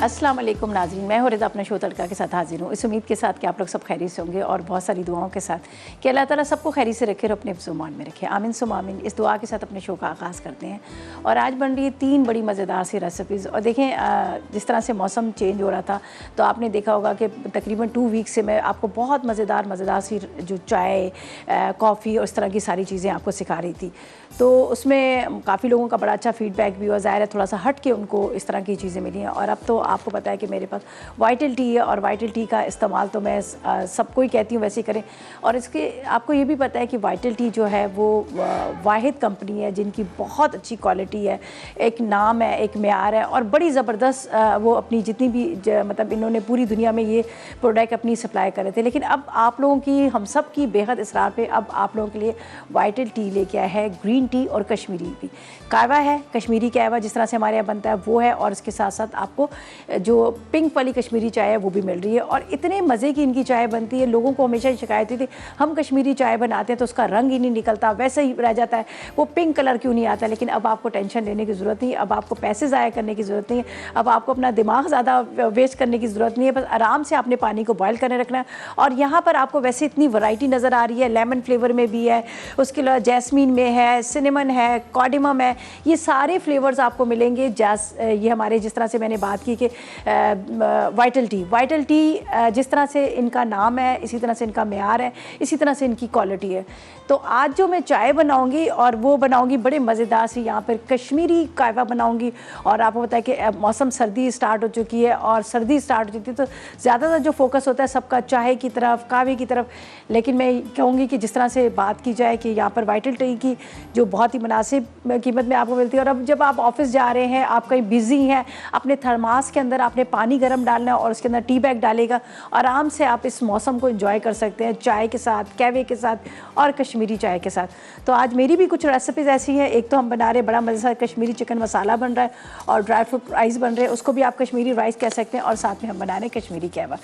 अस्सलाम वालेकुम नाज़रीन, मैं हूँ रिज़ा अपने शो तड़का के साथ हाजिर हूँ। इस उम्मीद के साथ कि आप लोग सब खैरियत से होंगे और बहुत सारी दुआओं के साथ कि अल्लाह ताला सबको खैरी से रखे और अपने ज़ुबान में रखे। आमीन सुम आमीन। इस दुआ के साथ अपने शो का आगाज़ करते हैं और आज बन रही है 3 बड़ी मज़ेदार सी रेसिपीज़। और देखें जिस तरह से मौसम चेंज हो रहा था तो आपने देखा होगा कि तकरीबन 2 वीक से मैं आपको बहुत मज़ेदार सी जो चाय कॉफ़ी और इस तरह की सारी चीज़ें आपको सिखा रही थी। तो उसमें काफ़ी लोगों का बड़ा अच्छा फ़ीडबैक भी हुआ। ज़ाहिर है थोड़ा सा हट के उनको इस तरह की चीज़ें मिली हैं। और अब तो आपको पता है कि मेरे पास वाइटल टी है और वाइटल टी का इस्तेमाल तो मैं सबको ही कहती हूँ वैसे ही करें। और इसके आपको ये भी पता है कि वाइटल टी जो है वो वाहिद कंपनी है जिनकी बहुत अच्छी क्वालिटी है, एक नाम है, एक मेयार है और बड़ी ज़बरदस्त वो अपनी जितनी भी मतलब इन्होंने पूरी दुनिया में ये प्रोडक्ट अपनी सप्लाई करे थे। लेकिन अब आप लोगों की हम सब की बेहद इसरार पे अब आप लोगों के लिए वाइटल टी लेके आया है, ग्रीन टी और कश्मीरी भी। कहवा है, कश्मीरी कहवा जिस तरह से हमारे यहाँ बनता है वो है और इसके साथ साथ आपको जो पिंक वाली कश्मीरी चाय है वो भी मिल रही है। और इतने मज़े की इनकी चाय बनती है। लोगों को हमेशा शिकायत थी हम कश्मीरी चाय बनाते हैं तो उसका रंग ही नहीं निकलता, वैसे ही रह जाता है, वो पिंक कलर क्यों नहीं आता। लेकिन अब आपको टेंशन लेने की ज़रूरत नहीं, अब आपको पैसे ज़ाया करने की ज़रूरत नहीं है, अब आपको अपना दिमाग ज़्यादा वेस्ट करने की ज़रूरत नहीं है। बस आराम से आपने पानी को बॉयल करने रखना है। और यहाँ पर आपको वैसे इतनी वैरायटी नज़र आ रही है, लेमन फ्लेवर में भी है, उसके अलावा जैस्मीन में है, सिनेमन है, कार्डिमम है, ये सारे फ्लेवर्स आपको मिलेंगे। ये हमारे जिस तरह से मैंने बात की कि वाइटल टी जिस तरह से इनका नाम है इसी तरह से इनका मेयार है, इसी तरह से इनकी क्वालिटी है। तो आज जो मैं चाय बनाऊंगी और वो बनाऊंगी बड़े मज़ेदार सी, यहाँ पर कश्मीरी कहवा बनाऊंगी। और आपको पता है कि मौसम सर्दी स्टार्ट हो चुकी है और सर्दी स्टार्ट हो चुकी है तो ज़्यादातर जो फोकस होता है सबका चाय की तरफ, कहवे की तरफ। लेकिन मैं कहूँगी कि जिस तरह से बात की जाए कि यहाँ पर वाइटल टी की जो बहुत ही मुनासिब कीमत में आपको मिलती है। और अब जब आप ऑफिस जा रहे हैं, आप कहीं बिज़ी हैं, अपने थर्मास के अंदर आपने पानी गर्म डालना है और उसके अंदर टी बैग डालेगा, आराम से आप इस मौसम को एंजॉय कर सकते हैं चाय के साथ, कहवे के साथ और कश्मीरी चाय के साथ। तो आज मेरी भी कुछ रेसिपीज़ ऐसी हैं। एक तो हम बना रहे बड़ा मज़ेदार कश्मीरी चिकन मसाला बन रहा है और ड्राई फ्रूट राइस बन रहे हैं, उसको भी आप कश्मीरी राइस कह सकते हैं। और साथ में हम बना रहे हैं कश्मीरी कहवा।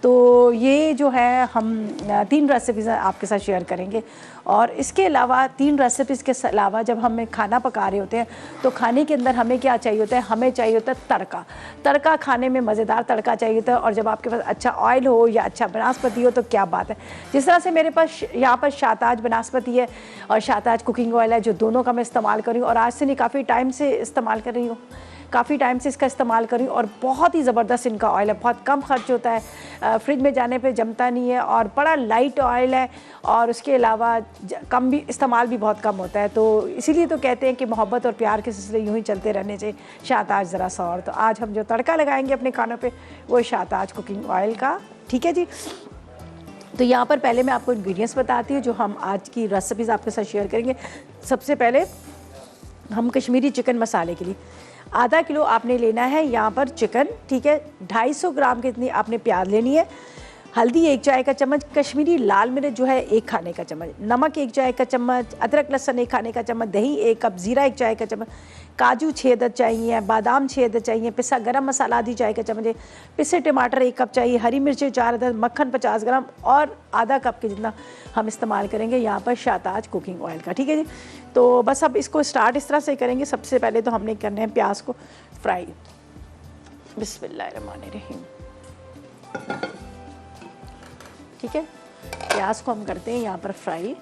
तो ये जो है हम 3 रेसिपीज़ आपके साथ शेयर करेंगे। और इसके अलावा 3 रेसिपीज़ के अलावा जब हम खाना पका रहे होते हैं तो खाने के अंदर हमें क्या चाहिए होता है, हमें चाहिए होता है तड़का खाने में मज़ेदार तड़का चाहिए होता है। और जब आपके पास अच्छा ऑयल हो या अच्छा बनास्पति हो तो क्या बात है। जिस तरह से मेरे पास यहाँ पर शाहताज बनास्पति है और शाहताज कुकिंग ऑयल है, जो दोनों का मैं इस्तेमाल कर रही हूँ और आज से नहीं काफ़ी टाइम से इस्तेमाल कर रही हूँ, काफ़ी टाइम से इसका इस्तेमाल करी और बहुत ही ज़बरदस्त इनका ऑयल है, बहुत कम खर्च होता है, फ्रिज में जाने पे जमता नहीं है और बड़ा लाइट ऑयल है। और उसके अलावा कम भी इस्तेमाल भी बहुत कम होता है। तो इसीलिए तो कहते हैं कि मोहब्बत और प्यार के सिलसिले यूँ ही चलते रहने चाहिए। शाहताज ज़रा सा और। तो आज हम जो तड़का लगाएंगे अपने खानों पे वो शाहताज कुकिंग ऑयल का, ठीक है जी। तो यहाँ पर पहले मैं आपको इंग्रेडिएंट्स बताती हूँ जो हम आज की रेसिपीज़ आपके साथ शेयर करेंगे। सबसे पहले हम कश्मीरी चिकन मसाले के लिए आधा किलो आपने लेना है यहाँ पर चिकन, ठीक है। 250 ग्राम की इतनी आपने प्याज लेनी है, हल्दी 1 चाय का चम्मच, कश्मीरी लाल मिर्च जो है 1 खाने का चम्मच, नमक 1 चाय का चम्मच, अदरक लहसुन 1 खाने का चम्मच, दही 1 कप, ज़ीरा 1 चाय का चम्मच, काजू 6 अदद चाहिए, बादाम 6 अदद चाहिए, पिसा गरम मसाला आधी चाय का चम्मच, पिसे टमाटर 1 कप चाहिए, हरी मिर्चें 4 अदद, मक्खन 50 ग्राम और आधा कप के जितना हम इस्तेमाल करेंगे यहाँ पर शाहताज कुकिंग ऑयल का, ठीक है जी। तो बस अब इसको स्टार्ट इस तरह से करेंगे। सबसे पहले तो हमने करना है प्याज को फ्राई। बिस्मिल्लाहिर्रहमानिर्रहीम, ठीक है। प्याज को हम करते हैं यहाँ पर फ्राई।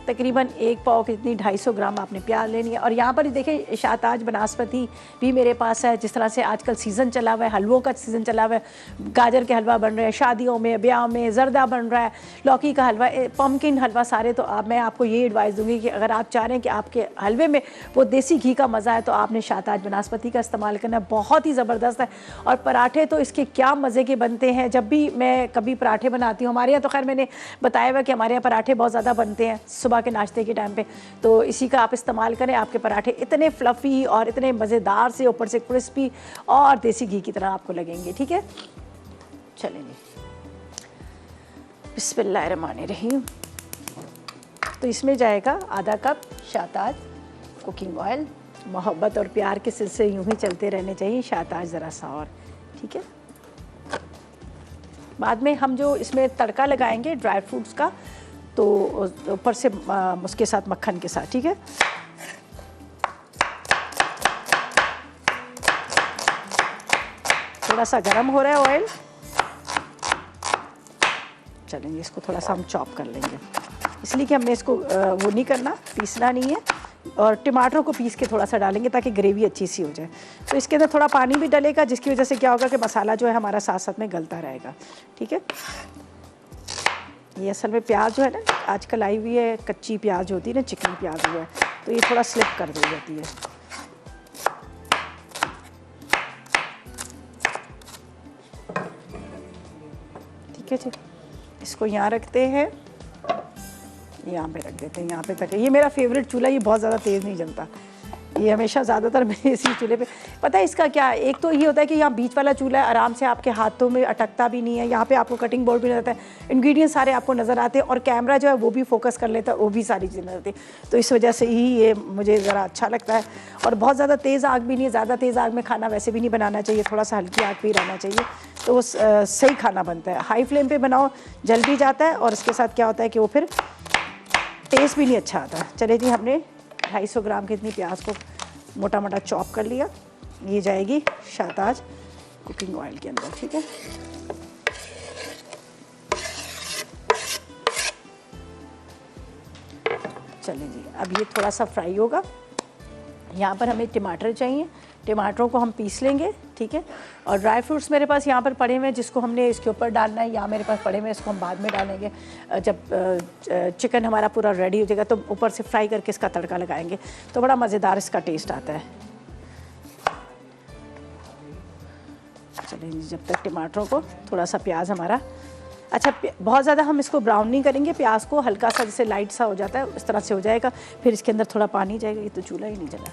तकरीबन 1 पाव कितनी 250 ग्राम आपने प्याज लेनी है। और यहाँ पर देखिए शाहताज बनास्पति भी मेरे पास है। जिस तरह से आजकल सीज़न चला हुआ है, हलवों का सीज़न चला हुआ है, गाजर के हलवा बन रहे हैं शादियों में, ब्याह में, जर्दा बन रहा है, लौकी का हलवा, पम्पकिन हलवा, सारे। तो मैं आपको ये एडवाइस दूंगी कि अगर आप चाह रहे हैं कि आपके हलवे में वो देसी घी का मज़ा है तो आपने शाहताज बनास्पति का इस्तेमाल करना है, बहुत ही ज़बरदस्त है। और पराठे तो इसके क्या मज़े के बनते हैं। जब भी मैं कभी पराठे बनाती हूँ, हमारे यहाँ तो खैर मैंने बताया हुआ कि हमारे यहाँ पराठे बहुत ज़्यादा बनते हैं सुबह के नाश्ते के टाइम पे, तो इसी का आप इस्तेमाल करें। आपके पराठे इतने फ्लफ़ी और इतने मज़ेदार से, ऊपर से क्रिस्पी और देसी घी की तरह आपको लगेंगे, ठीक है। चलें जी, बिस्मिल्लाहिर्रहमानिर्रहीम। तो इसमें जाएगा आधा कप शाहताज कुकिंग ऑयल। मोहब्बत और प्यार के सिलसिले यूँ ही चलते रहने चाहिए। शाहताज ज़रा सा और, ठीक है। बाद में हम जो इसमें तड़का लगाएंगे ड्राई फ्रूट्स का, तो ऊपर से उसके साथ मक्खन के साथ, ठीक है। थोड़ा सा गर्म हो रहा है ऑयल। चलेंगे इसको थोड़ा सा हम चॉप कर लेंगे, इसलिए कि हमने इसको वो नहीं करना, पीसना नहीं है। और टमाटरों को पीस के थोड़ा सा डालेंगे ताकि ग्रेवी अच्छी सी हो जाए। तो इसके अंदर थोड़ा पानी भी डलेगा, जिसकी वजह से क्या होगा कि मसाला जो है हमारा साथ साथ में गलता रहेगा। ठीक है, ये असल में प्याज जो है ना आजकल आई हुई है, कच्ची प्याज होती है ना, चिकनी प्याज हुआ है, तो ये थोड़ा स्लिप कर दी जाती है। ठीक है जी, इसको यहाँ रखते हैं, यहाँ पे रख देते हैं, यहाँ पे तक। ये मेरा फेवरेट चूल्हा, ये बहुत ज़्यादा तेज़ नहीं जलता, ये हमेशा ज़्यादातर मैं इसी चूल्हे पे। पता है इसका क्या, एक तो ये होता है कि यहाँ बीच वाला चूल्हा है, आराम से आपके हाथों में अटकता भी नहीं है, यहाँ पे आपको कटिंग बोर्ड भी नजर आता है, इंग्रेडिएंट्स सारे आपको नज़र आते हैं, और कैमरा जो है वो भी फोकस कर लेता है, वो भी सारी चीज़ें नजर आती है। तो इस वजह से ही ये मुझे ज़रा अच्छा लगता है। और बहुत ज़्यादा तेज़ आग भी नहीं है, ज़्यादा तेज़ आग में खाना वैसे भी नहीं बनाना चाहिए, थोड़ा सा हल्की आग पे ही रहना चाहिए, तो वो सही खाना बनता है। हाई फ्लेम पर बनाओ जल भी जाता है, और इसके साथ क्या होता है कि वो फिर टेस्ट भी नहीं अच्छा आता। चले जी, हमने 250 ग्राम की इतनी प्याज को मोटा मोटा चॉप कर लिया, ये जाएगी शाहताज कुकिंग ऑयल के अंदर। ठीक है, चलें जी, अब ये थोड़ा सा फ्राई होगा। यहाँ पर हमें टमाटर चाहिए, टमाटरों को हम पीस लेंगे। ठीक है, और ड्राई फ्रूट्स मेरे पास यहाँ पर पड़े हुए हैं, जिसको हमने इसके ऊपर डालना है, यहाँ मेरे पास पड़े हुए हैं, इसको हम बाद में डालेंगे जब चिकन हमारा पूरा रेडी हो जाएगा, तो ऊपर से फ्राई करके इसका तड़का लगाएंगे, तो बड़ा मज़ेदार इसका टेस्ट आता है। चलिए, जब तक टमाटरों को थोड़ा सा प्याज हमारा अच्छा, बहुत ज़्यादा हम इसको ब्राउन नहीं करेंगे, प्याज को हल्का सा जैसे लाइट सा हो जाता है उस तरह से हो जाएगा। फिर इसके अंदर थोड़ा पानी जाएगा, ये तो चूल्हा ही नहीं जला,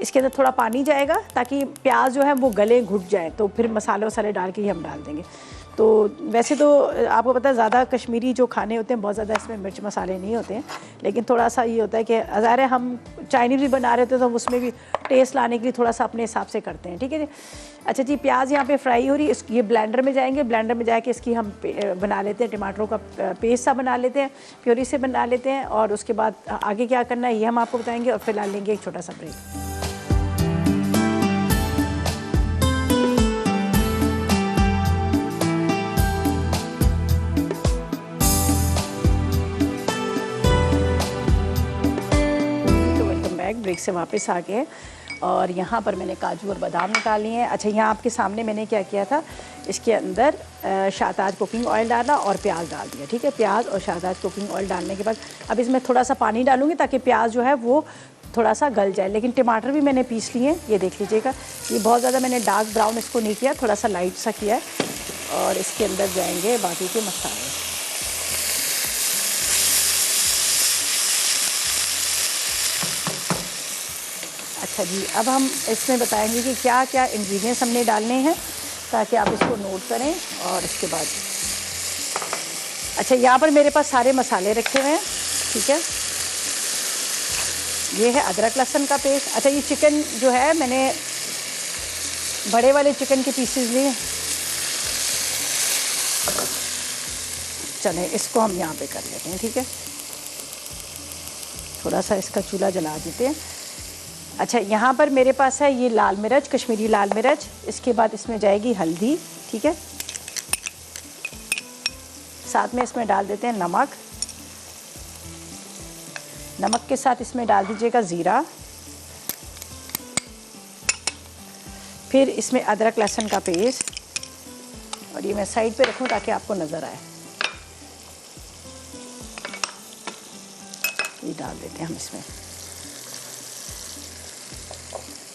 इसके अंदर थोड़ा पानी जाएगा ताकि प्याज जो है वो गले घुट जाए, तो फिर मसाले वसाले डाल के ही हम डाल देंगे। तो वैसे तो आपको पता है ज़्यादा कश्मीरी जो खाने होते हैं बहुत ज़्यादा इसमें मिर्च मसाले नहीं होते हैं, लेकिन थोड़ा सा ये होता है कि ज़ाहिर है हम चाइनीज़ भी बना रहे होते हैं तो उसमें भी टेस्ट लाने के लिए थोड़ा सा अपने हिसाब से करते हैं। ठीक है जी, अच्छा जी, प्याज यहाँ पे फ्राई हो रही है, ये ब्लेंडर में जाएंगे, ब्लेंडर में जाके इसकी हम बना लेते हैं, टमाटरों का पेस्ट सा बना लेते हैं, प्योरी से बना लेते हैं, और उसके बाद आगे क्या करना है ये हम आपको बताएंगे। और फिलहाल लेंगे एक छोटा सा ब्रेक। ब्रेक से वापस आ गए, और यहाँ पर मैंने काजू और बादाम निकाली हैं। अच्छा, यहाँ आपके सामने मैंने क्या किया था, इसके अंदर शाहताज कुकिंग ऑयल डाला और प्याज डाल दिया। ठीक है, प्याज और शाहताज कुकिंग ऑयल डालने के बाद अब इसमें थोड़ा सा पानी डालूंगी ताकि प्याज जो है वो थोड़ा सा गल जाए। लेकिन टमाटर भी मैंने पीस लिए हैं, ये देख लीजिएगा, ये बहुत ज़्यादा मैंने डार्क ब्राउन इसको नहीं किया, थोड़ा सा लाइट सा किया है। और इसके अंदर जाएंगे बाकी के मसाले। अच्छा जी, अब हम इसमें बताएंगे कि क्या क्या इंग्रेडिएंट्स हमने डालने हैं ताकि आप इसको नोट करें। और इसके बाद अच्छा, यहाँ पर मेरे पास सारे मसाले रखे हुए हैं। ठीक है, ये है अदरक लहसुन का पेस्ट। अच्छा, ये चिकन जो है मैंने बड़े वाले चिकन के पीसेस लिए, चलें इसको हम यहाँ पे कर लेते हैं। ठीक है, थोड़ा सा इसका चूल्हा जला देते हैं। अच्छा, यहाँ पर मेरे पास है ये लाल मिर्च, कश्मीरी लाल मिर्च, इसके बाद इसमें जाएगी हल्दी। ठीक है, साथ में इसमें डाल देते हैं नमक, नमक के साथ इसमें डाल दीजिएगा ज़ीरा, फिर इसमें अदरक लहसुन का पेस्ट, और ये मैं साइड पे रखूँ ताकि आपको नज़र आए। ये डाल देते हैं हम इसमें,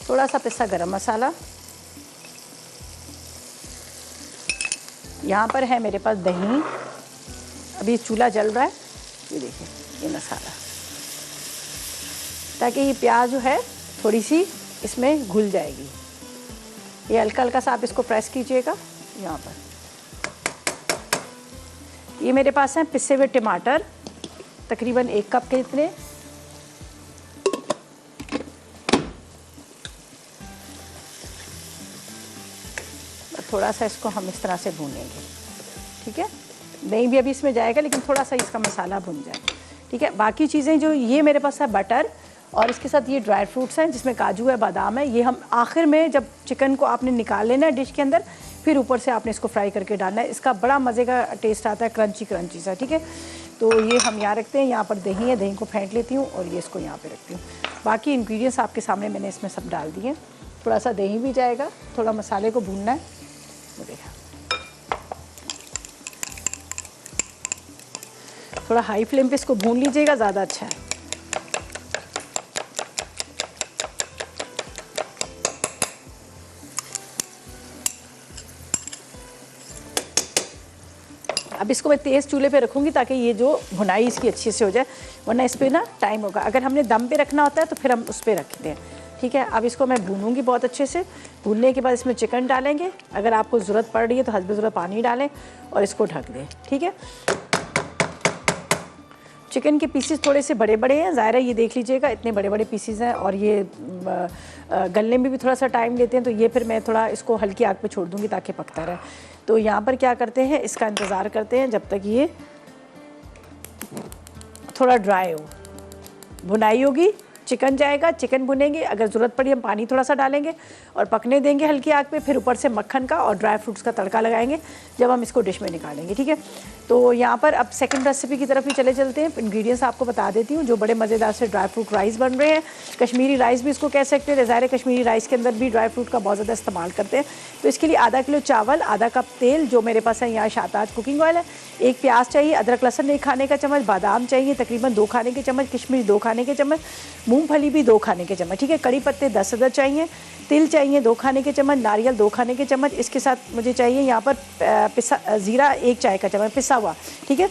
थोड़ा सा पिसा गरम मसाला। यहाँ पर है मेरे पास दही, अभी चूल्हा जल रहा है, ये देखिए ये मसाला, ताकि ये प्याज जो है थोड़ी सी इसमें घुल जाएगी। ये हल्का हल्का सा आप इसको प्रेस कीजिएगा। यहाँ पर ये मेरे पास हैं पिसे हुए टमाटर, तकरीबन 1 कप के इतने। थोड़ा सा इसको हम इस तरह से भूनेंगे। ठीक है, दही भी अभी इसमें जाएगा, लेकिन थोड़ा सा इसका मसाला भुन जाए। ठीक है, बाकी चीज़ें जो ये मेरे पास है बटर और इसके साथ ये ड्राई फ्रूट्स हैं जिसमें काजू है, बादाम है। ये हम आखिर में जब चिकन को आपने निकाल लेना है डिश के अंदर, फिर ऊपर से आपने इसको फ्राई करके डालना है। इसका बड़ा मज़े का टेस्ट आता है, क्रंची क्रंची सा। ठीक है, तो ये हम यहाँ रखते हैं। यहाँ पर दही है, दही को फेंट लेती हूँ और ये इसको यहाँ पे रखती हूँ। बाकी इंग्रेडिएंट्स आपके सामने मैंने इसमें सब डाल दिए। थोड़ा सा दही भी जाएगा, थोड़ा मसाले को भूनना है। वो देखा, थोड़ा हाई फ्लेम पे इसको भून लीजिएगा, ज़्यादा अच्छा है। अब इसको मैं तेज़ चूल्हे पे रखूँगी ताकि ये जो भुनाई इसकी अच्छे से हो जाए, वरना इस पर ना टाइम होगा। अगर हमने दम पे रखना होता है तो फिर हम उस पर रखते हैं। ठीक है, अब इसको मैं भूनूंगी बहुत अच्छे से। भूनने के बाद इसमें चिकन डालेंगे। अगर आपको ज़रूरत पड़ रही है तो हस्बे ज़रूरत पानी डालें और इसको ढक दें। ठीक है, चिकन के पीसेस थोड़े से बड़े बड़े हैं, ज़ाहिर है ये देख लीजिएगा, इतने बड़े बड़े पीसेस हैं और ये गलने में भी थोड़ा सा टाइम लेते हैं। तो ये फिर मैं थोड़ा इसको हल्की आग पे छोड़ दूँगी ताकि पकता रहे। तो यहाँ पर क्या करते हैं, इसका इंतज़ार करते हैं जब तक ये थोड़ा ड्राई हो। भुनाई होगी, चिकन जाएगा, चिकन भुनेंगे। अगर ज़रूरत पड़ी हम पानी थोड़ा सा डालेंगे और पकने देंगे हल्की आग पे। फिर ऊपर से मक्खन का और ड्राई फ्रूट्स का तड़का लगाएंगे जब हम इसको डिश में निकालेंगे। ठीक है, तो यहाँ पर अब सेकंड रेसिपी की तरफ ही चले चलते हैं। इंग्रेडिएंट्स आपको बता देती हूँ। जो बड़े मज़ेदार से ड्राई फ्रूट राइस बन रहे हैं, कश्मीरी राइस भी इसको कह सकते हैं। ज़ाहिर है कश्मीरी राइस के अंदर भी ड्राई फ्रूट का बहुत ज़्यादा इस्तेमाल करते हैं। तो इसके लिए आधा किलो चावल, आधा कप तेल, जो मेरे पास है यहाँ शाहताज कुकिंग ऑयल है, एक प्याज चाहिए, अदरक लहसुन 1 खाने का चम्मच, बादाम चाहिए तकरीबन 2 खाने के चम्मच, किशमिश 2 खाने के चम्मच, मूंगफली भी 2 खाने के चम्मच। ठीक है, कड़ी पत्ते 10 अदद चाहिए, तिल चाहिए 2 खाने के चम्मच, नारियल 2 खाने के चम्मच। इसके साथ मुझे चाहिए यहाँ पर पिसा ज़ीरा 1 चाय का चम्मच पिसा हुआ। ठीक है,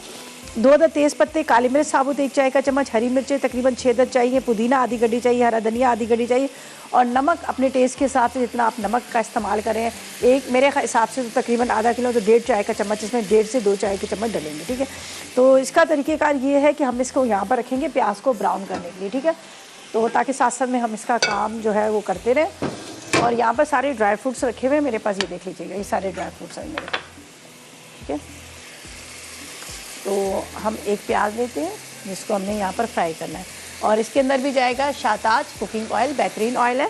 2 अदद तेज़ पत्ते, काली मिर्च साबुत 1 चाय का चम्मच, हरी मिर्चें तकरीबन 6 अदद चाहिए, पुदीना आधी गड्डी चाहिए, हरा धनिया आधी गड्डी चाहिए और नमक अपने टेस्ट के हिसाब से जितना आप नमक का इस्तेमाल करें। एक मेरे हिसाब से तो तकरीबन आधा किलो तो 1.5 चाय का चम्मच, इसमें 1.5 से 2 चाय के चम्मच डलेंगे। ठीक है, तो इसका तरीक़ेकार ये है कि हम इसको यहाँ पर रखेंगे प्याज को ब्राउन करने के लिए। ठीक है, तो ताकि साथ साथ में हम इसका काम जो है वो करते रहें। और यहाँ पर सारे ड्राई फ्रूट्स रखे हुए हैं मेरे पास, ये देख लीजिएगा, ये सारे ड्राई फ्रूट्स हैं मेरे। ठीक है, तो हम एक प्याज लेते हैं जिसको हमने यहाँ पर फ्राई करना है और इसके अंदर भी जाएगा शाहताज कुकिंग ऑयल, बेहतरीन ऑयल है।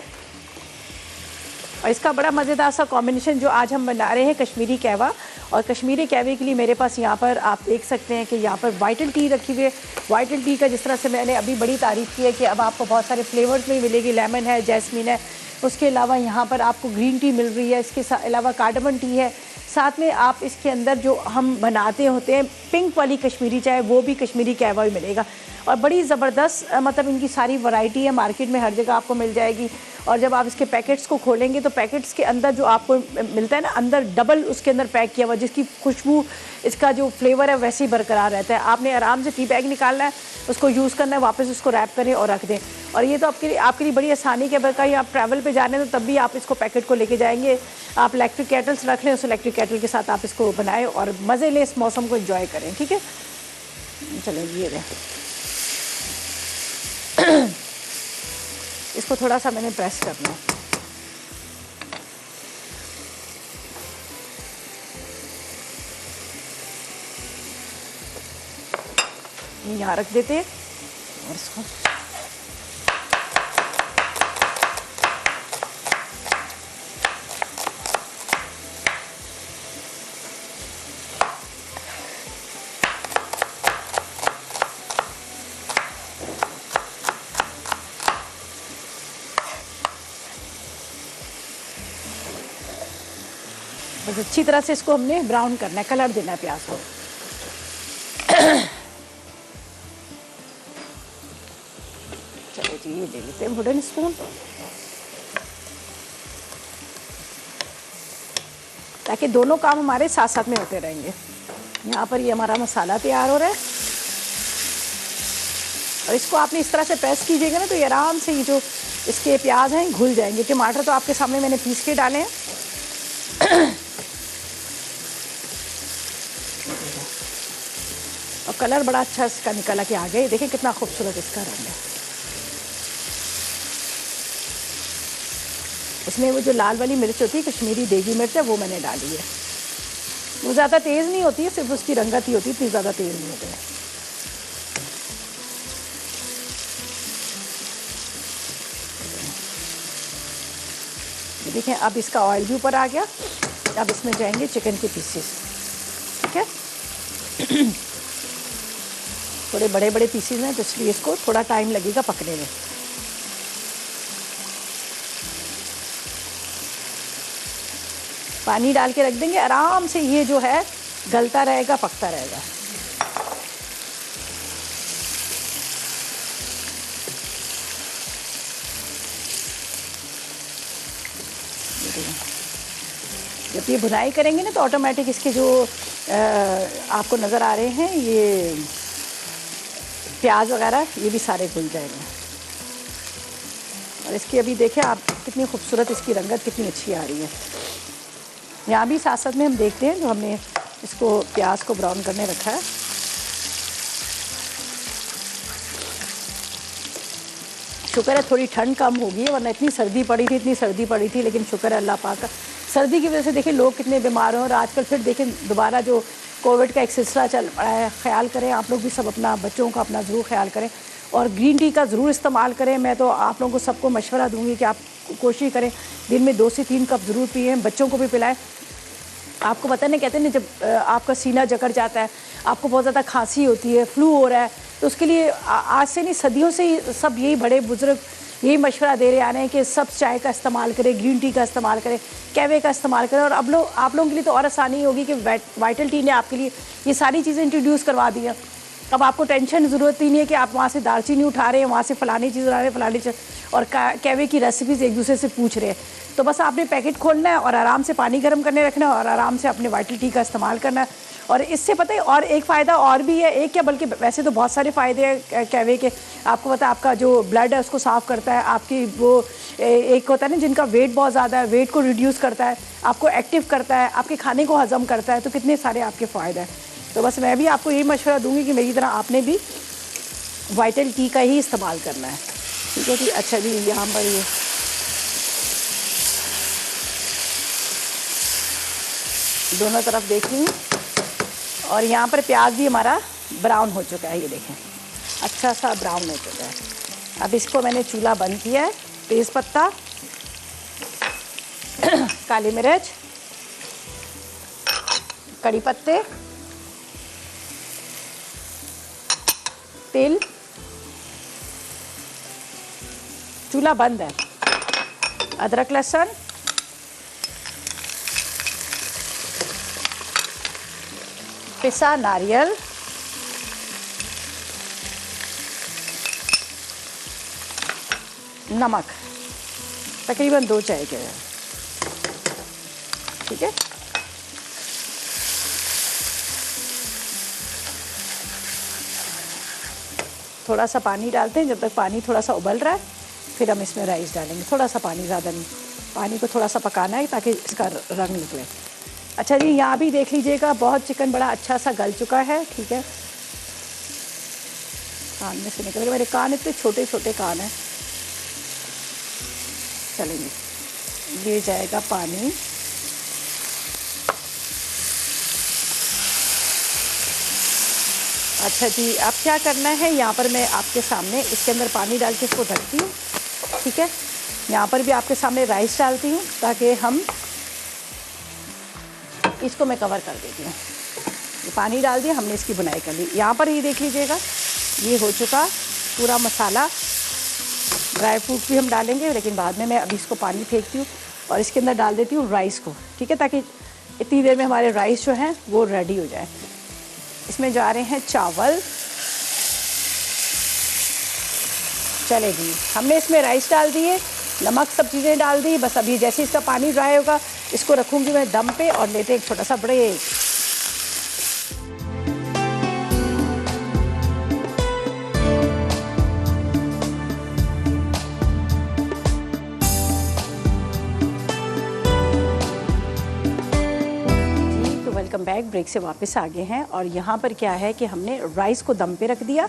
और इसका बड़ा मज़ेदार सा कॉम्बिनेशन जो आज हम बना रहे हैं, कश्मीरी कहवा। और कश्मीरी कहवे के लिए मेरे पास यहाँ पर आप देख सकते हैं कि यहाँ पर वाइटल टी रखी हुई है। वाइटल टी का जिस तरह से मैंने अभी बड़ी तारीफ़ की है कि अब आपको बहुत सारे फ्लेवर्स में मिलेगी, लेमन है, जैस्मिन है, उसके अलावा यहाँ पर आपको ग्रीन टी मिल रही है, इसके अलावा कार्डमन टी है। साथ में आप इसके अंदर जो हम बनाते होते हैं पिंक वाली कश्मीरी चाय, वो भी कश्मीरी कहवा भी मिलेगा। और बड़ी ज़बरदस्त मतलब इनकी सारी वैरायटी है, मार्केट में हर जगह आपको मिल जाएगी। और जब आप इसके पैकेट्स को खोलेंगे तो पैकेट्स के अंदर जो आपको मिलता है ना, अंदर डबल उसके अंदर पैक किया हुआ, जिसकी खुशबू, इसका जो फ्लेवर है वैसे ही बरकरार रहता है। आपने आराम से टी बैग निकालना है, उसको यूज़ करना है, वापस उसको रैप करें और रख दें। और ये तो आपके लिए बड़ी आसानी के बरका ही आप ट्रैवल पे जा रहे हैं तो तब भी आप इसको पैकेट को लेके जाएंगे। आप इलेक्ट्रिक केटल्स रख लें, उस इलेक्ट्रिक केटल के साथ आप इसको बनाएं और मज़े लें, इस मौसम को एंजॉय करें। ठीक है, चलें ये रहे। इसको थोड़ा सा मैंने प्रेस करना है। यहाँ रख देते हैं और इसको बस अच्छी तरह से इसको हमने ब्राउन करना है, कलर देना है प्याज को। चलो जी, ये ले लेते हैं वुडन स्पून, ताकि दोनों काम हमारे साथ साथ में होते रहेंगे। यहाँ पर ये हमारा मसाला तैयार हो रहा है और इसको आपने इस तरह से प्रेस कीजिएगा ना तो ये आराम से ये जो इसके प्याज हैं घुल जाएंगे। टमाटर तो आपके सामने मैंने पीस के डाले हैं और कलर बड़ा अच्छा इसका निकला के आ गया। देखिए कितना खूबसूरत इसका रंग है। इसमें वो जो लाल वाली मिर्च होती है, कश्मीरी देगी मिर्च है, वो मैंने डाली है। वो ज़्यादा तेज़ नहीं होती है, सिर्फ उसकी रंगत ही होती है, इतनी ज़्यादा तेज़ नहीं होती है। देखें अब इसका ऑयल भी ऊपर आ गया। अब इसमें जाएंगे चिकन के पीसेस, ठीक है। थोड़े बड़े बड़े पीसेस हैं तो इसलिए इसको थोड़ा टाइम लगेगा पकने में। पानी डाल के रख देंगे, आराम से ये जो है गलता रहेगा, पकता रहेगा। जब ये भुनाई करेंगे ना तो ऑटोमेटिक इसके जो आपको नज़र आ रहे हैं ये प्याज वगैरह ये भी सारे घुल जाएंगे। और इसकी अभी देखें आप कितनी खूबसूरत इसकी रंगत कितनी अच्छी आ रही है। यहाँ भी साथ साथ में हम देखते हैं जो हमने इसको प्याज को ब्राउन करने रखा है। शुक्र है थोड़ी ठंड कम होगी, वरना इतनी सर्दी पड़ी थी, इतनी सर्दी पड़ी थी। लेकिन शुक्र है अल्लाह पाक का, सर्दी की वजह से देखें लोग कितने बीमार हैं। और आजकल फिर देखें दोबारा जो कोविड का एक सिलसिला चल पड़ा है। ख्याल करें आप लोग भी सब अपना, बच्चों का अपना ज़रूर ख्याल करें और ग्रीन टी का ज़रूर इस्तेमाल करें। मैं तो आप लोगों को सबको मशवरा दूंगी कि आप कोशिश करें दिन में 2 से 3 कप ज़रूर पिएँ, बच्चों को भी पिलाएं। आपको पता नहीं, कहते हैं ना जब आपका सीना जकड़ जाता है, आपको बहुत ज़्यादा खांसी होती है, फ्लू हो रहा है, तो उसके लिए आज से नहीं सदियों से ही सब यही बड़े बुजुर्ग यही मशवरा दे रहे आ रहे हैं कि सब चाय का इस्तेमाल करें, ग्रीन टी का इस्तेमाल करें, कैवे का इस्तेमाल करें। और अब आप लोगों के लिए तो और आसानी होगी कि वाइटल टी ने आपके लिए ये सारी चीज़ें इंट्रोड्यूस करवा दी हैं। अब आपको टेंशन ज़रूरत ही नहीं है कि आप वहाँ से दालचीनी उठा रहे हैं, वहाँ से फ़लानी चीज़ उठा रहे हैं, फ़लानी चीज़, और कैवे की रेसिपीज़ एक दूसरे से पूछ रहे हैं। तो बस आपने पैकेट खोलना है और आराम से पानी गर्म करने रखना है और आराम से अपने वाइटल टी का इस्तेमाल करना है। और इससे पता है और एक फ़ायदा और भी है, एक क्या बल्कि वैसे तो बहुत सारे फ़ायदे हैं कैवे के। आपको पता है आपका जो ब्लड है उसको साफ़ करता है, आपकी वो एक होता है ना जिनका वेट बहुत ज़्यादा है, वेट को रिड्यूस करता है, आपको एक्टिव करता है, आपके खाने को हज़म करता है। तो कितने सारे आपके फ़ायदे हैं। तो बस मैं भी आपको यही मशवरा दूंगी कि मेरी तरह आपने भी वाइटल टी का ही इस्तेमाल करना है, ठीक है जी। अच्छा जी, यहाँ पर ये दोनों तरफ देख ली और यहाँ पर प्याज भी हमारा ब्राउन हो चुका है, ये देखें अच्छा सा ब्राउन हो चुका है। अब इसको मैंने चूल्हा बंद किया है। तेज़पत्ता, काली मिर्च, कड़ी पत्ते, तेल, चूल्हा बंद है, अदरक लहसुन, पिसा नारियल, नमक तकरीबन 2 चाय के, ठीक है। थोड़ा सा पानी डालते हैं, जब तक पानी थोड़ा सा उबल रहा है फिर हम इसमें राइस डालेंगे। थोड़ा सा पानी, ज़्यादा नहीं, पानी को थोड़ा सा पकाना है ताकि इसका रंग निकले। अच्छा जी, यहाँ भी देख लीजिएगा बहुत चिकन बड़ा अच्छा सा गल चुका है, ठीक है। कान में से निकल गया, मेरे कान इतने छोटे छोटे कान हैं। चलेंगे, ये जाएगा पानी, अच्छा जी। अब क्या करना है, यहाँ पर मैं आपके सामने इसके अंदर पानी डाल के इसको ढकती हूँ, ठीक है। यहाँ पर भी आपके सामने राइस डालती हूँ ताकि हम इसको मैं कवर कर देती हूँ। ये पानी डाल दिया हमने, इसकी बुनाई कर ली। यहाँ पर ये देख लीजिएगा ये हो चुका पूरा मसाला। ड्राई फ्रूट भी हम डालेंगे लेकिन बाद में, मैं अभी इसको पानी फेंकती हूँ और इसके अंदर डाल देती हूँ राइस को, ठीक है, ताकि इतनी देर में हमारे राइस जो हैं वो रेडी हो जाए। इसमें जा रहे हैं चावल। चले जी, हमने इसमें राइस डाल दिए, नमक, सब चीज़ें डाल दी। बस अभी जैसे इसका पानी ड्राई होगा इसको रखूँगी मैं दम पे और लेते एक छोटा सा ब्रेक। Welcome back. ब्रेक से वापस आ गए हैं और यहाँ पर क्या है कि हमने राइस को दम पे रख दिया।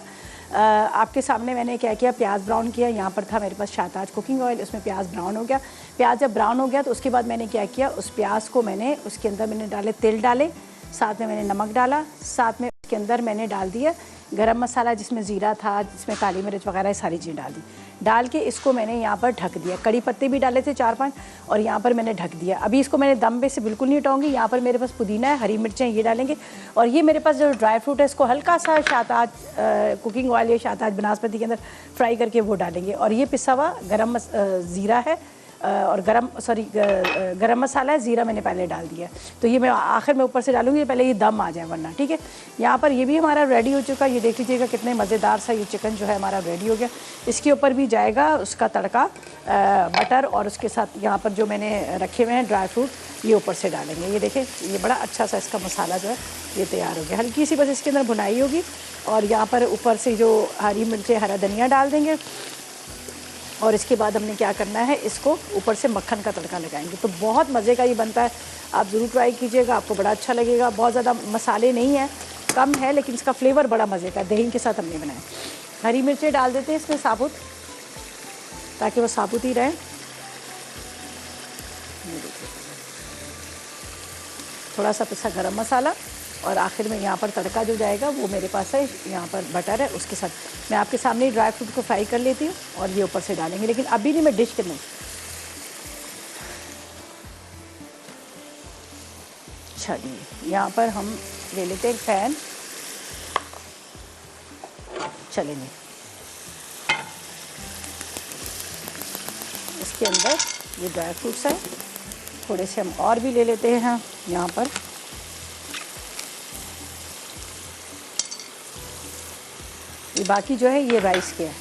आपके सामने मैंने क्या किया, प्याज ब्राउन किया। यहाँ पर था मेरे पास शाहताज कुकिंग ऑयल, उसमें प्याज ब्राउन हो गया। प्याज जब ब्राउन हो गया तो उसके बाद मैंने क्या किया, उस प्याज को मैंने उसके अंदर मैंने डाले तेल डाले, साथ में मैंने नमक डाला, साथ में उसके अंदर मैंने डाल दिया गरम मसाला जिसमें ज़ीरा था, जिसमें काली मिर्च वगैरह सारी चीज़ डाल दी। डाल के इसको मैंने यहाँ पर ढक दिया। कड़ी पत्ते भी डाले थे 4-5 और यहाँ पर मैंने ढक दिया। अभी इसको मैंने दम पे से बिल्कुल नहीं हटाऊंगी। यहाँ पर मेरे पास पुदीना है, हरी मिर्चें ये डालेंगे और ये मेरे पास जो ड्राई फ्रूट है इसको हल्का सा शाताज कुकिंग ऑयल या शाताज बनास्पति के अंदर फ्राई करके वो डालेंगे। और ये पिसा हुआ ज़ीरा है और गरम मसाला है, ज़ीरा मैंने पहले डाल दिया। तो ये मैं आखिर में ऊपर से डालूंगी, पहले ये दम आ जाए वरना, ठीक है। यहाँ पर ये भी हमारा रेडी हो चुका। ये देख लीजिएगा कितने मज़ेदार सा ये चिकन जो है हमारा रेडी हो गया। इसके ऊपर भी जाएगा उसका तड़का, बटर और उसके साथ यहाँ पर जो मैंने रखे हुए हैं ड्राई फ्रूट ये ऊपर से डालेंगे। ये देखें, ये बड़ा अच्छा सा इसका मसाला जो है ये तैयार हो गया। हल्की सी बस इसके अंदर भुनाई होगी और यहाँ पर ऊपर से जो हरी मिर्चें, हरा धनिया डाल देंगे। और इसके बाद हमने क्या करना है, इसको ऊपर से मक्खन का तड़का लगाएंगे। तो बहुत मज़े का ये बनता है, आप ज़रूर ट्राई कीजिएगा, आपको बड़ा अच्छा लगेगा। बहुत ज़्यादा मसाले नहीं है, कम है, लेकिन इसका फ्लेवर बड़ा मज़े का है। दही के साथ हमने बनाया। हरी मिर्चें डाल देते हैं इसमें साबुत, ताकि वो साबुत ही रहे। थोड़ा सा पिसा गरम मसाला और आखिर में यहाँ पर तड़का जो जाएगा वो मेरे पास है, यहाँ पर बटर है, उसके साथ मैं आपके सामने ड्राई फ्रूट को फ्राई कर लेती हूँ और ये ऊपर से डालेंगे। लेकिन अभी नहीं, मैं डिश के नहीं। चलिए यहाँ पर हम ले लेते हैं पैन। चलेंगे इसके अंदर ये ड्राई फ्रूट्स हैं, थोड़े से हम और भी ले लेते हैं यहाँ पर। ये बाकी जो है ये राइस के है।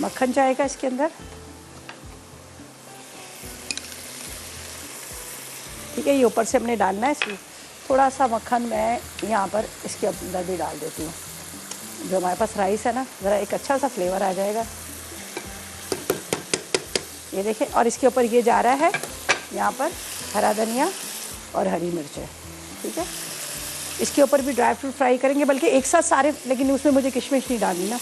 मक्खन जाएगा इसके अंदर, ठीक है। ये ऊपर से हमने डालना है, इसलिए थोड़ा सा मक्खन मैं यहाँ पर इसके अंदर भी डाल देती हूँ। जो हमारे पास राइस है ना, ज़रा एक अच्छा सा फ्लेवर आ जाएगा। ये देखें, और इसके ऊपर ये जा रहा है यहाँ पर हरा धनिया और हरी मिर्च है, ठीक है। इसके ऊपर भी ड्राई फ्रूट फ्राई करेंगे, बल्कि एक साथ सारे, लेकिन उसमें मुझे किशमिश नहीं डालनी ना।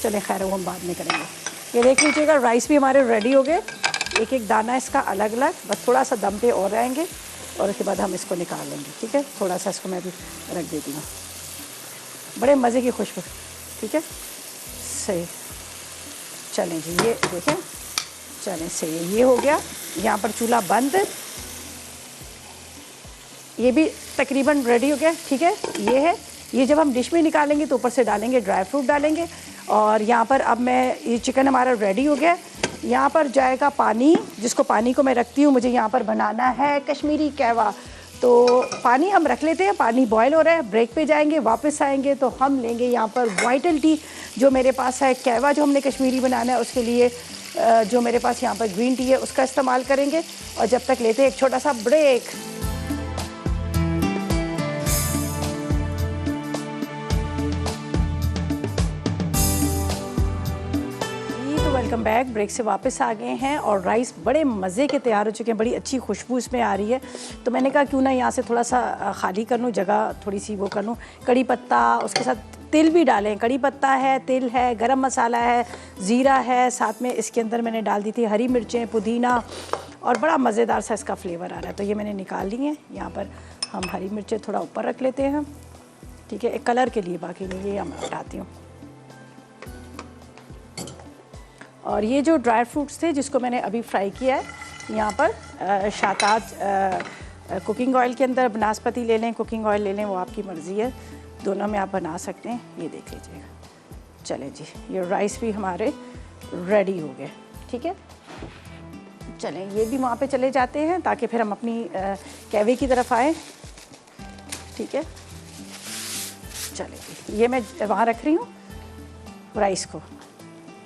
चलें खैर, वो हम बाद में करेंगे। ये देख लीजिएगा राइस भी हमारे रेडी हो गए। एक एक दाना इसका अलग अलग, बस थोड़ा सा दम पे और रहेंगे और उसके बाद हम इसको निकाल लेंगे, ठीक है। थोड़ा सा इसको मैं भी रख देती हूँ। बड़े मज़े की खुशबू, ठीक है। सही, चलें जी, ये देखें, चलें सही, ये हो गया। यहाँ पर चूल्हा बंद, ये भी तकरीबन रेडी हो गया, ठीक है। ये है, ये जब हम डिश में निकालेंगे तो ऊपर से डालेंगे, ड्राई फ्रूट डालेंगे। और यहाँ पर अब मैं, ये चिकन हमारा रेडी हो गया। यहाँ पर जाएगा पानी, जिसको पानी को मैं रखती हूँ। मुझे यहाँ पर बनाना है कश्मीरी कहवा, तो पानी हम रख लेते हैं। पानी बॉयल हो रहा है, ब्रेक पे जाएंगे, वापस आएंगे तो हम लेंगे यहाँ पर वाइटल टी जो मेरे पास है। कहवा जो हमने कश्मीरी बनाना है उसके लिए जो मेरे पास यहाँ पर ग्रीन टी है उसका इस्तेमाल करेंगे। और जब तक लेते हैं एक छोटा सा ब्रेक। Welcome back. ब्रेक से वापस आ गए हैं और राइस बड़े मज़े के तैयार हो चुके हैं। बड़ी अच्छी खुशबू इसमें आ रही है, तो मैंने कहा क्यों ना यहाँ से थोड़ा सा खाली कर लूँ, जगह थोड़ी सी वो कर लूँ। कड़ी पत्ता, उसके साथ तिल भी डालें। कड़ी पत्ता है, तिल है, गरम मसाला है, ज़ीरा है, साथ में इसके अंदर मैंने डाल दी थी हरी मिर्चें, पुदीना, और बड़ा मज़ेदार सा इसका फ्लेवर आ रहा है। तो ये मैंने निकाल ली है। यहाँ पर हम हरी मिर्चें थोड़ा ऊपर रख लेते हैं, ठीक है, एक कलर के लिए, बाकी नहीं, ये मैं हटाती हूँ। और ये जो ड्राई फ्रूट्स थे जिसको मैंने अभी फ्राई किया है, यहाँ पर शाताज कुकिंग ऑयल के अंदर, बनास्पति ले लें, कुकिंग ऑयल ले लें, वो आपकी मर्ज़ी है, दोनों में आप बना सकते हैं। ये देख लीजिएगा। चलें जी, ये राइस भी हमारे रेडी हो गए, ठीक है। चलें, ये भी वहाँ पे चले जाते हैं ताकि फिर हम अपनी कहवे की तरफ आए, ठीक है। चलें जी, ये मैं वहाँ रख रही हूँ राइस को।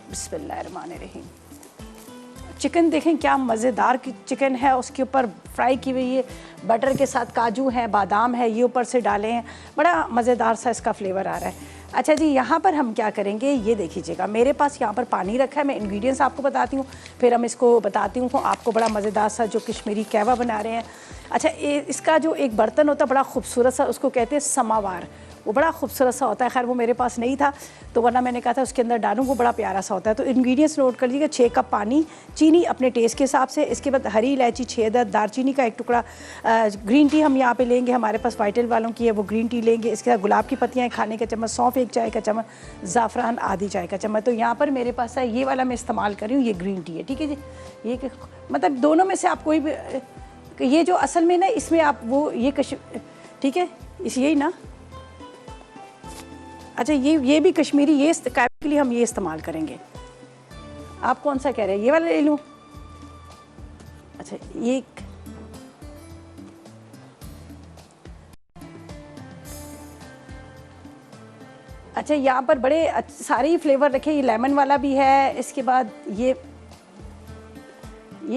बिस्मिल्लाहिर्रहमानिर्रहीम। चिकन देखें क्या मज़ेदार की चिकन है, उसके ऊपर फ्राई की हुई है, बटर के साथ काजू है, बादाम है, ये ऊपर से डाले हैं। बड़ा मज़ेदार सा इसका फ्लेवर आ रहा है। अच्छा जी, यहाँ पर हम क्या करेंगे, ये देखिएगा, मेरे पास यहाँ पर पानी रखा है। मैं इंग्रेडिएंट्स आपको बताती हूँ, फिर हम इसको बताती हूँ आपको। बड़ा मज़ेदार सा जो कश्मीरी कहवा बना रहे हैं। अच्छा, इसका जो एक बर्तन होता है बड़ा खूबसूरत सा, उसको कहते हैं समावार। वो बड़ा खूबसूरत सा होता है। खैर वो मेरे पास नहीं था तो वरना मैंने कहा था उसके अंदर डालूँ, वो बड़ा प्यारा सा होता है। तो इंग्रेडिएंट्स नोट कर लीजिएगा, 6 कप पानी, चीनी अपने टेस्ट के हिसाब से, इसके बाद हरी इलायची 6 अदद, दालचीनी का 1 टुकड़ा, ग्रीन टी हम यहाँ पे लेंगे, हमारे पास वाइटल वालों की है वो ग्रीन टी लेंगे। इसके साथ गुलाब की पत्तियाँ खाने का चम्मच, सौंफ 1 चाय का चम्मच, ज़ाफ़रान आधी चाय का चम्मच। तो यहाँ पर मेरे पास है ये वाला मैं इस्तेमाल कर रही हूँ, ये ग्रीन टी है, ठीक है जी। ये मतलब दोनों में से आप कोई भी, ये जो असल में ना इसमें आप वो ये ठीक है इस यही ना, अच्छा ये भी कश्मीरी, ये के लिए हम ये इस्तेमाल करेंगे। आप कौन सा कह रहे हैं, ये वाला ले लूँ? अच्छा ये अच्छा यहाँ पर बड़े सारे ही फ्लेवर रखे, ये लेमन वाला भी है, इसके बाद ये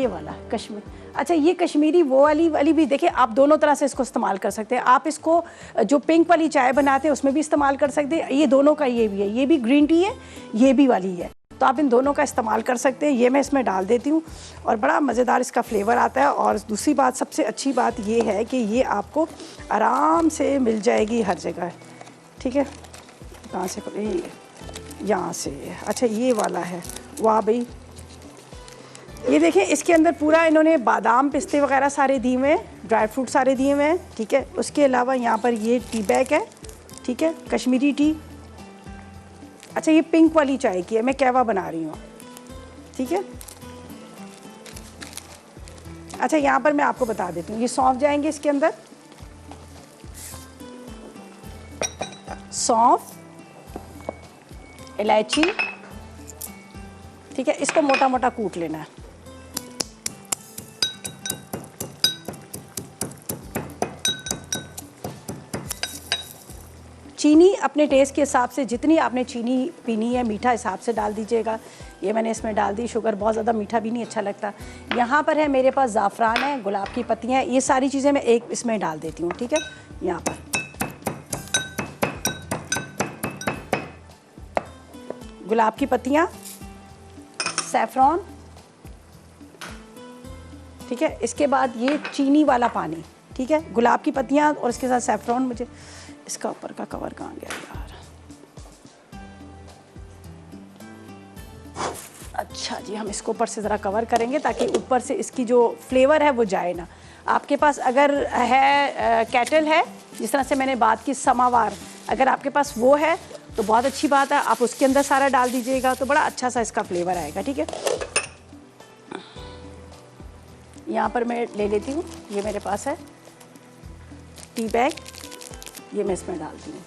वाला कश्मीर, अच्छा ये कश्मीरी वो वाली भी देखिए, आप दोनों तरह से इसको इस्तेमाल कर सकते हैं। आप इसको जो पिंक वाली चाय बनाते हैं उसमें भी इस्तेमाल कर सकते हैं, ये दोनों का ये भी है, ये भी ग्रीन टी है, ये भी वाली है, तो आप इन दोनों का इस्तेमाल कर सकते हैं। ये मैं इसमें डाल देती हूँ और बड़ा मज़ेदार इसका फ्लेवर आता है। और दूसरी बात, सबसे अच्छी बात ये है कि ये आपको आराम से मिल जाएगी हर जगह, ठीक है। कहाँ से यहाँ से, अच्छा ये वाला है, वाह भाई, ये देखें इसके अंदर पूरा इन्होंने बादाम पिस्ते वगैरह सारे दिए हुए हैं, ड्राई फ्रूट सारे दिए हुए हैं, ठीक है। उसके अलावा यहाँ पर ये टी बैग है, ठीक है, कश्मीरी टी। अच्छा ये पिंक वाली चाय की है, मैं कहवा बना रही हूँ, ठीक है। अच्छा यहाँ पर मैं आपको बता देती हूँ, ये सौंफ जाएंगे इसके अंदर, सौंफ, इलायची, ठीक है, इसको मोटा मोटा कूट लेना है। चीनी अपने टेस्ट के हिसाब से, जितनी आपने चीनी पीनी है मीठा हिसाब से डाल दीजिएगा। ये मैंने इसमें डाल दी, शुगर बहुत ज़्यादा मीठा भी नहीं अच्छा लगता। यहाँ पर है मेरे पास ज़ाफ़रान है, गुलाब की पत्तियाँ, ये सारी चीज़ें मैं एक इसमें डाल देती हूँ, ठीक है। यहाँ पर गुलाब की पत्तियाँ, सैफ़रॉन, ठीक है। इसके बाद ये चीनी वाला पानी, ठीक है, गुलाब की पत्तियाँ और इसके साथ सैफ़रॉन। मुझे इसका ऊपर का कवर कहाँ गया यार, अच्छा जी, हम इसको ऊपर से ज़रा कवर करेंगे ताकि ऊपर से इसकी जो फ्लेवर है वो जाए ना। आपके पास अगर है कैटल है, जिस तरह से मैंने बात की समावार, अगर आपके पास वो है तो बहुत अच्छी बात है, आप उसके अंदर सारा डाल दीजिएगा तो बड़ा अच्छा सा इसका फ्लेवर आएगा, ठीक है। यहाँ पर मैं ले लेती हूँ, ये मेरे पास है टी बैग, ये मैं इसमें डालती हूँ।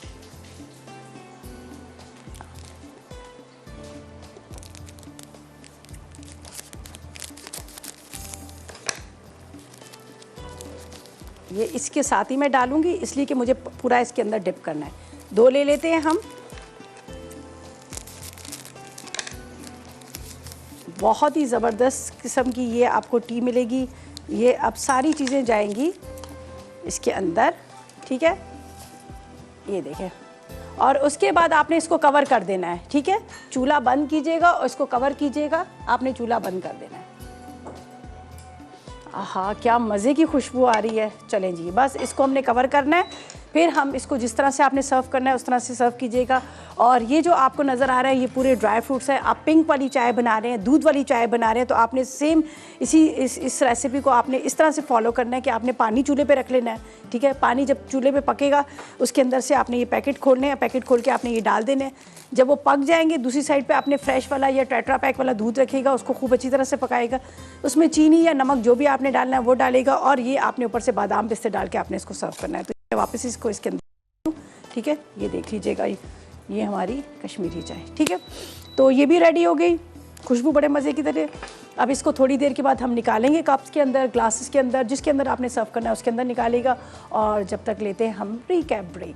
ये इसके साथ ही मैं डालूंगी, इसलिए कि मुझे पूरा इसके अंदर डिप करना है। 2 ले लेते हैं हम, बहुत ही ज़बरदस्त किस्म की ये आपको टी मिलेगी। ये अब सारी चीज़ें जाएंगी इसके अंदर, ठीक है, ये देखें। और उसके बाद आपने इसको कवर कर देना है, ठीक है। चूल्हा बंद कीजिएगा और इसको कवर कीजिएगा, आपने चूल्हा बंद कर देना है। आहा क्या मज़े की खुशबू आ रही है। चलें जी, बस इसको हमने कवर करना है, फिर हम इसको जिस तरह से आपने सर्व करना है उस तरह से सर्व कीजिएगा। और ये जो आपको नज़र आ रहा है ये पूरे ड्राई फ्रूट्स है। आप पिंक वाली चाय बना रहे हैं, दूध वाली चाय बना रहे हैं, तो आपने सेम इस रेसिपी को आपने इस तरह से फॉलो करना है कि आपने पानी चूल्हे पे रख लेना है, ठीक है। पानी जब चूल्हे पे पकेगा उसके अंदर से आपने ये पैकेट खोलने हैं, पैकेट खोल के आपने ये डाल देने हैं। जब वो पक जाएंगे दूसरी साइड पे आपने फ्रेश वाला या टेट्रा पैक वाला दूध रखेगा, उसको खूब अच्छी तरह से पकाएगा, उसमें चीनी या नमक जो भी आपने डालना है वो डालेगा, और ये आपने ऊपर से बादाम पिस्ते डाल के आपने इसको सर्व करना है। तो वापस इसको इसके अंदर, ठीक है, ये देख लीजिएगा, ये हमारी कश्मीरी चाय, ठीक है। तो ये भी रेडी हो गई, खुशबू बड़े मज़े की तरह। अब इसको थोड़ी देर के बाद हम निकालेंगे कप्स के अंदर, ग्लासेस के अंदर, जिसके अंदर आपने सर्व करना है उसके अंदर निकालेगा। और जब तक लेते हैं हम रिकैप ब्रेक।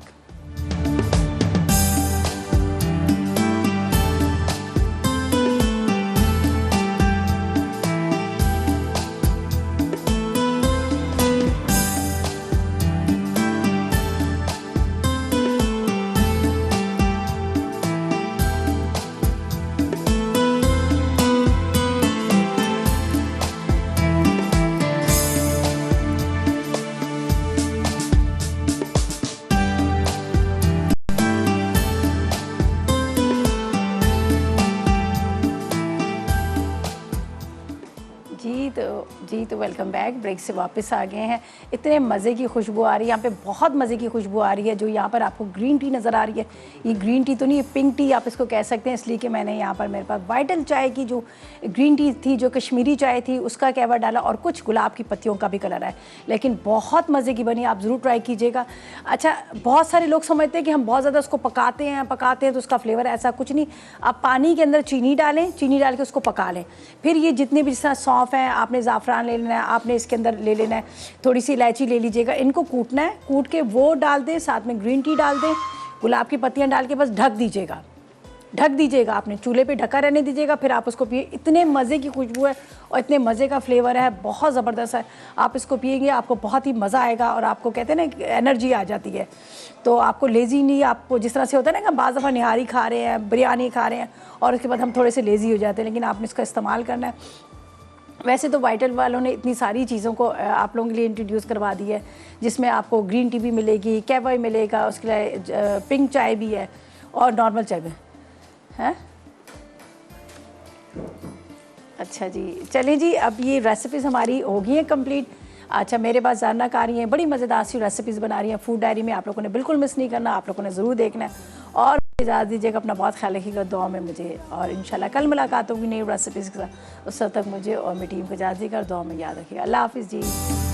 तो वेलकम बैक। ब्रेक से वापस आ गए हैं। इतने मज़े की खुशबू आ रही है यहाँ पे, बहुत मज़े की खुशबू आ रही है। जो यहाँ पर आपको ग्रीन टी नज़र आ रही है, ये ग्रीन टी तो नहीं, ये पिंक टी आप इसको कह सकते हैं, इसलिए कि मैंने यहाँ पर मेरे पास वाइटल चाय की जो ग्रीन टी थी, जो कश्मीरी चाय थी, उसका कैवर डाला और कुछ गुलाब की पत्तियों का भी कलर है, लेकिन बहुत मज़े की बनी। आप ज़रूर ट्राई कीजिएगा। अच्छा, बहुत सारे लोग समझते हैं कि हम बहुत ज़्यादा उसको पकाते हैं तो उसका फ्लेवर, ऐसा कुछ नहीं। आप पानी के अंदर चीनी डालें, चीनी डाल के उसको पका लें। फिर ये जितने भी, जिस तरह सौंफ है, आपने ज़ाफ़रान ले लेना है, आपने इसके अंदर ले लेना है, थोड़ी सी इलायची ले लीजिएगा, इनको कूटना है, कूट के वो डाल दें, साथ में ग्रीन टी डाल दें, गुलाब की पत्तियाँ डाल के बस ढक दीजिएगा। आपने चूल्हे पे ढका रहने दीजिएगा, फिर आप उसको पिए। इतने मज़े की खुशबू है और इतने मज़े का फ्लेवर है, बहुत ज़बरदस्त है। आप इसको पिएंगे, आपको बहुत ही मज़ा आएगा और आपको कहते हैं ना एनर्जी आ जाती है, तो आपको लेज़ी नहीं, आपको जिस तरह से होता है ना कि बाज़ दफ़ा निहारी खा रहे हैं, बिरयानी खा रहे हैं और उसके बाद हम थोड़े से लेज़ी हो जाते हैं, लेकिन आपने इसका इस्तेमाल करना है। वैसे तो वाइटल वालों ने इतनी सारी चीज़ों को आप लोगों के लिए इंट्रोड्यूस करवा दी है, जिसमें आपको ग्रीन टी भी मिलेगी, कैवा मिलेगा, उसके लिए पिंक चाय भी है और नॉर्मल चाय भी है। अच्छा जी, चलिए जी, अब ये रेसिपीज़ हमारी हो गई हैं कंप्लीट। अच्छा, मेरे पास जानना आ रही हैं, बड़ी मज़ेदार सी रेसिपीज़ बना रही हैं फूड डायरी में, आप लोगों ने बिल्कुल मिस नहीं करना, आप लोगों ने ज़रूर देखना है। और इजाज़त दीजिएगा, अपना बहुत ख्याल रखिएगा दुआ में मुझे, और इंशाल्लाह कल मुलाकात होगी नई रेसिपीज़ के साथ। उस वक्त तक मुझे और मेरी टीम को इजाज़त दीजिएगा और दुआ में याद रखिएगा। अल्लाह हाफ़िज़ जी।